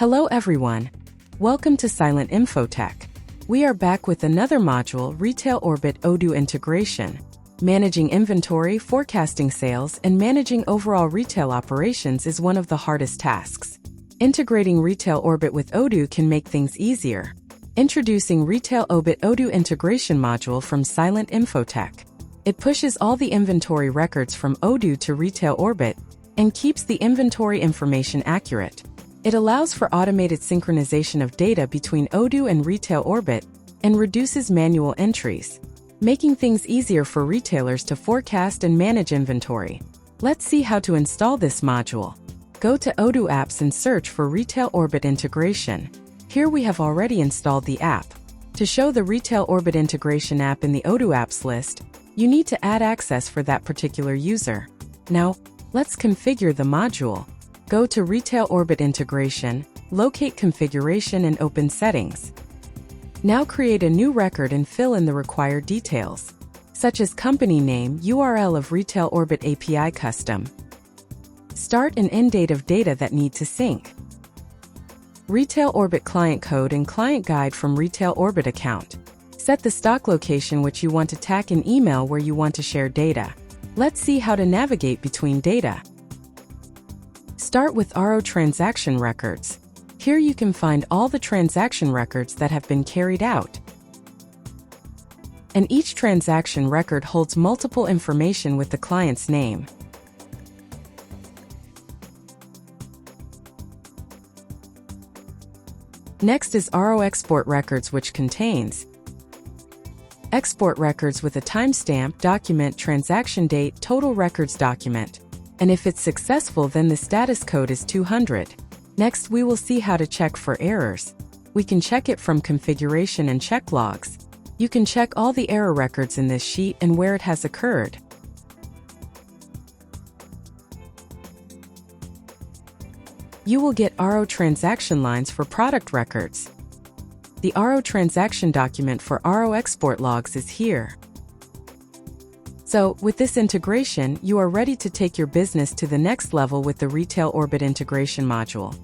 Hello everyone. Welcome to Silent Infotech. We are back with another module, Retail Orbit Odoo integration. Managing inventory, forecasting sales, and managing overall retail operations is one of the hardest tasks. Integrating Retail Orbit with Odoo can make things easier. Introducing Retail Orbit Odoo integration module from Silent Infotech. It pushes all the inventory records from Odoo to Retail Orbit and keeps the inventory information accurate. It allows for automated synchronization of data between Odoo and Retail Orbit and reduces manual entries, making things easier for retailers to forecast and manage inventory. Let's see how to install this module. Go to Odoo Apps and search for Retail Orbit integration. Here we have already installed the app. To show the Retail Orbit integration app in the Odoo Apps list, you need to add access for that particular user. Now, let's configure the module. Go to Retail Orbit Integration, locate Configuration and open Settings. Now create a new record and fill in the required details, such as company name, URL of Retail Orbit API custom, start and end date of data that need to sync, Retail Orbit client code and client guide from Retail Orbit account. Set the stock location which you want to tag and email where you want to share data. Let's see how to navigate between data. Start with RO transaction records. Here you can find all the transaction records that have been carried out. And each transaction record holds multiple information with the client's name. Next is RO export records, which contains export records with a timestamp, document, transaction date, total records document. And if it's successful, then the status code is 200. Next, we will see how to check for errors. We can check it from configuration and check logs. You can check all the error records in this sheet and where it has occurred. You will get RO transaction lines for product records. The RO transaction document for RO export logs is here. So, with this integration, you are ready to take your business to the next level with the Retail Orbit integration module.